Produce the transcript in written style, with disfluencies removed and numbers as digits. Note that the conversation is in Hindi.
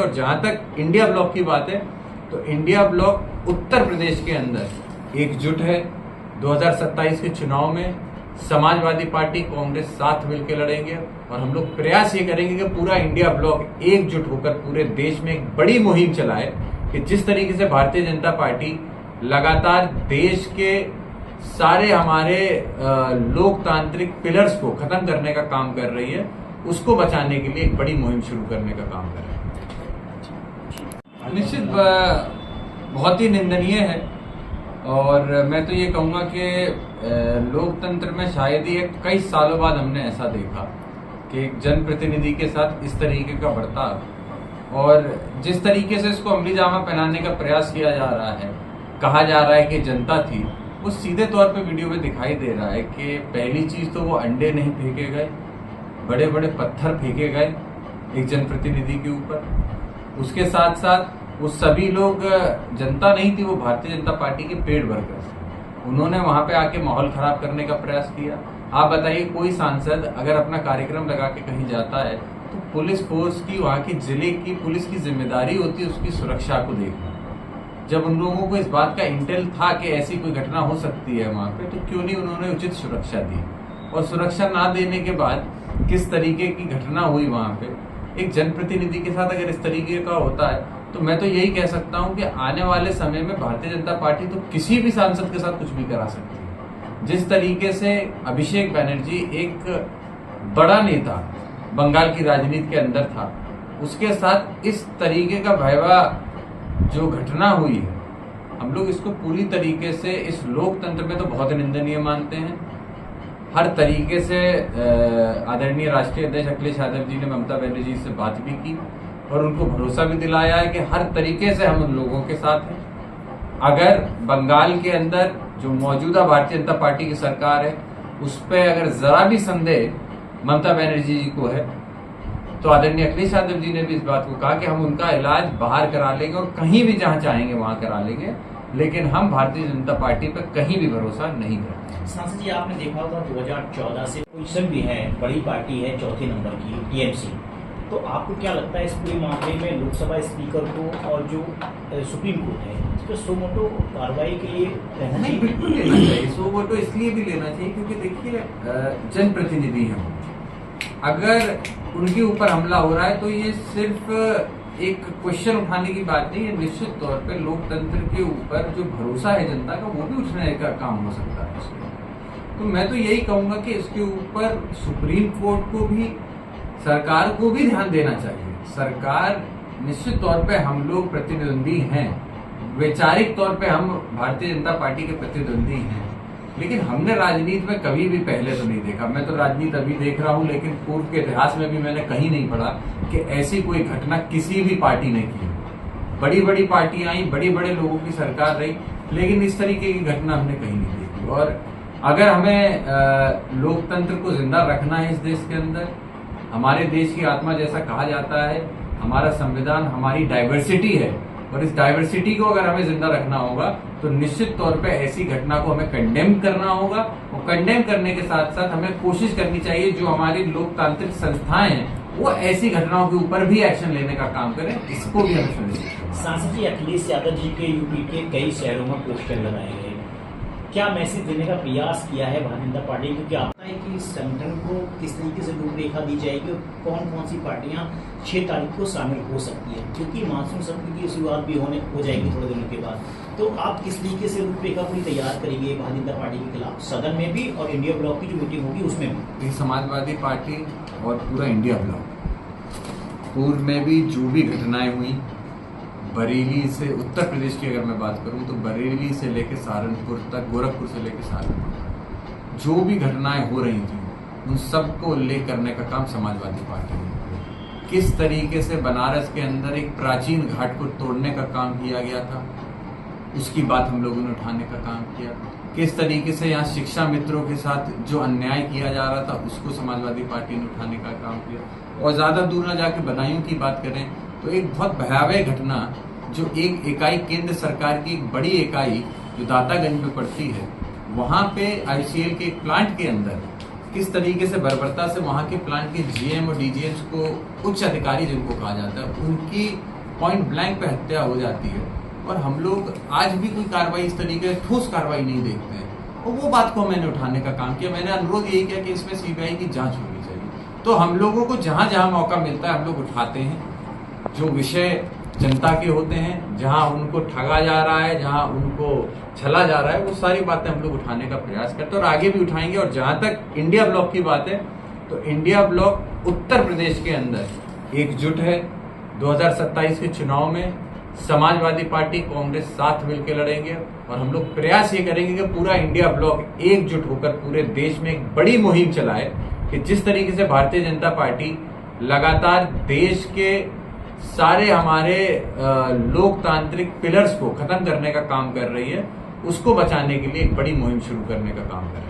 और जहां तक इंडिया ब्लॉक की बात है तो इंडिया ब्लॉक उत्तर प्रदेश के अंदर एकजुट है। 2027 के चुनाव में समाजवादी पार्टी कांग्रेस साथ मिलकर लड़ेंगे और हम लोग प्रयास ये करेंगे कि पूरा इंडिया ब्लॉक एकजुट होकर पूरे देश में एक बड़ी मुहिम चलाए कि जिस तरीके से भारतीय जनता पार्टी लगातार देश के सारे हमारे लोकतांत्रिक पिलर्स को खत्म करने का काम कर रही है, उसको बचाने के लिए एक बड़ी मुहिम शुरू करने का काम कर रहे हैं। निश्चित बहुत ही निंदनीय है और मैं तो ये कहूंगा कि लोकतंत्र में शायद ही कई सालों बाद हमने ऐसा देखा कि एक जनप्रतिनिधि के साथ इस तरीके का बर्ताव और जिस तरीके से इसको अमली जामा पहनाने का प्रयास किया जा रहा है, कहा जा रहा है कि जनता थी, वो सीधे तौर पे वीडियो में दिखाई दे रहा है कि पहली चीज तो वो अंडे नहीं फेंके गए, बड़े बड़े पत्थर फेंके गए एक जनप्रतिनिधि के ऊपर। उसके साथ साथ वो सभी लोग जनता नहीं थी, वो भारतीय जनता पार्टी के पेड वर्कर्स, उन्होंने वहां पे आके माहौल खराब करने का प्रयास किया। आप बताइए, कोई सांसद अगर अपना कार्यक्रम लगा के कहीं जाता है तो पुलिस फोर्स की, वहां की जिले की पुलिस की जिम्मेदारी होती है उसकी सुरक्षा को देखना। जब उन लोगों को इस बात का इंटेल था कि ऐसी कोई घटना हो सकती है वहां पे, तो क्यों नहीं उन्होंने उचित सुरक्षा दी? और सुरक्षा ना देने के बाद किस तरीके की घटना हुई वहां पे, एक जनप्रतिनिधि के साथ अगर इस तरीके का होता है तो मैं तो यही कह सकता हूं कि आने वाले समय में भारतीय जनता पार्टी तो किसी भी सांसद के साथ कुछ भी करा सकती है। जिस तरीके से अभिषेक बैनर्जी एक बड़ा नेता बंगाल की राजनीति के अंदर था, उसके साथ इस तरीके का भयावह जो घटना हुई है, हम लोग इसको पूरी तरीके से इस लोकतंत्र में तो बहुत निंदनीय मानते हैं। हर तरीके से आदरणीय राष्ट्रीय अध्यक्ष अखिलेश यादव जी ने ममता बनर्जी से बात भी की और उनको भरोसा भी दिलाया है कि हर तरीके से हम उन लोगों के साथ हैं। अगर बंगाल के अंदर जो मौजूदा भारतीय जनता पार्टी की सरकार है उस पर अगर जरा भी संदेह ममता बनर्जी जी को है तो आदरणीय अखिलेश यादव जी ने भी इस बात को कहा कि हम उनका इलाज बाहर करा लेंगे और कहीं भी जहां चाहेंगे वहां करा लेंगे, लेकिन हम भारतीय जनता पार्टी पर कहीं भी भरोसा नहीं करते। सांसद जी, आपने देखा होगा 2014 से पोजीशन भी है, बड़ी पार्टी है, चौथे नंबर की टीएमसी, तो आपको क्या लगता है इस पूरे मामले में लोकसभा स्पीकर को और जो सुप्रीम कोर्ट है इस पर सो मोटो कार्रवाई के लिए रहना चाहिए? बिल्कुल लेना चाहिए। सो मोटो इसलिए भी लेना चाहिए क्योंकि देखिए, जनप्रतिनिधि हैं, अगर उनके ऊपर हमला हो रहा है तो ये सिर्फ एक क्वेश्चन उठाने की बात नहीं है, निश्चित तौर पे लोकतंत्र के ऊपर जो भरोसा है जनता का वो भी उठने का काम हो सकता है इसमें। तो मैं तो यही कहूंगा कि इसके ऊपर सुप्रीम कोर्ट को भी, सरकार को भी ध्यान देना चाहिए। सरकार निश्चित तौर पे हम लोग प्रतिद्वंदी हैं, वैचारिक तौर पे हम भारतीय जनता पार्टी के प्रतिद्वंदी हैं, लेकिन हमने राजनीति में कभी भी पहले तो नहीं देखा। मैं तो राजनीति अभी देख रहा हूं, लेकिन पूर्व के इतिहास में भी मैंने कहीं नहीं पढ़ा कि ऐसी कोई घटना किसी भी पार्टी ने की। बड़ी बड़ी पार्टियां आई, बड़े बड़े लोगों की सरकार रही, लेकिन इस तरीके की घटना हमने कहीं नहीं देखी। और अगर हमें लोकतंत्र को जिंदा रखना है इस देश के अंदर, हमारे देश की आत्मा जैसा कहा जाता है, हमारा संविधान हमारी डाइवर्सिटी है और इस डाइवर्सिटी को अगर हमें जिंदा रखना होगा तो निश्चित तौर पे ऐसी घटना को हमें कंडेम करना होगा और कंडेम करने के साथ साथ हमें कोशिश करनी चाहिए जो हमारी लोकतांत्रिक संस्थाएं हैं वो ऐसी घटनाओं के ऊपर भी एक्शन लेने का काम करें, इसको भी हमें सुनिश्चित। सांसद जी, अखिलेश यादव जी के यूपी के कई शहरों में पोस्टर लगाए गए, क्या मैसेज देने का प्रयास किया है भारतीय जनता पार्टी? क्योंकि आपका है कि संगठन को किस तरीके से रूपरेखा दी जाएगी, कौन कौन सी पार्टियां 6 तारीख को शामिल हो सकती है, क्योंकि मानसून सत्र की शुरुआत भी हो जाएगी थोड़े दिनों के बाद, तो आप किस तरीके से रूपरेखा पूरी तैयार करेंगे भारतीय जनता पार्टी के खिलाफ, सदन में भी और इंडिया ब्लॉक की जो मीटिंग होगी उसमें भी? समाजवादी पार्टी और पूरा इंडिया ब्लॉक, पूर्व में भी जो भी घटनाएं हुई, बरेली से, उत्तर प्रदेश की अगर मैं बात करूं तो बरेली से लेकर सहारनपुर तक, गोरखपुर से लेकर सहारनपुर तक जो भी घटनाएं हो रही थी उन सबको उल्लेख करने का काम समाजवादी पार्टी ने किया। किस तरीके से बनारस के अंदर एक प्राचीन घाट को तोड़ने का काम किया गया था उसकी बात हम लोगों ने उठाने का काम किया। किस तरीके से यहाँ शिक्षा मित्रों के साथ जो अन्याय किया जा रहा था उसको समाजवादी पार्टी ने उठाने का काम किया। और ज्यादा दूर न जाके बदायूं की बात करें तो एक बहुत भयावह घटना जो एक इकाई, केंद्र सरकार की एक बड़ी इकाई जो दातागंज में पड़ती है, वहां पे आईसीएल के एक प्लांट के अंदर किस तरीके से बर्बरता से वहां के प्लांट के जीएम और डीजीएम्स को, उच्च अधिकारी जिनको कहा जाता है, उनकी पॉइंट ब्लैंक पे हत्या हो जाती है और हम लोग आज भी कोई कार्रवाई इस तरीके से ठोस कार्रवाई नहीं देखते हैं। और वो बात को मैंने उठाने का काम किया। मैंने अनुरोध यही किया कि इसमें सीबीआई की जांच होनी चाहिए। तो हम लोगों को जहां जहां मौका मिलता है हम लोग उठाते हैं। जो विषय जनता के होते हैं, जहां उनको ठगा जा रहा है, जहां उनको छला जा रहा है, वो सारी बातें हम लोग उठाने का प्रयास करते हैं और आगे भी उठाएंगे। और जहां तक इंडिया ब्लॉक की बात है, तो इंडिया ब्लॉक उत्तर प्रदेश के अंदर एकजुट है। 2027 के चुनाव में समाजवादी पार्टी, कांग्रेस साथ मिलकर लड़ेंगे और हम लोग प्रयास ये करेंगे कि पूरा इंडिया ब्लॉक एकजुट होकर पूरे देश में एक बड़ी मुहिम चलाए कि जिस तरीके से भारतीय जनता पार्टी लगातार देश के सारे हमारे लोकतांत्रिक पिलर्स को खत्म करने का काम कर रही है, उसको बचाने के लिए एक बड़ी मुहिम शुरू करने का काम कर रही है।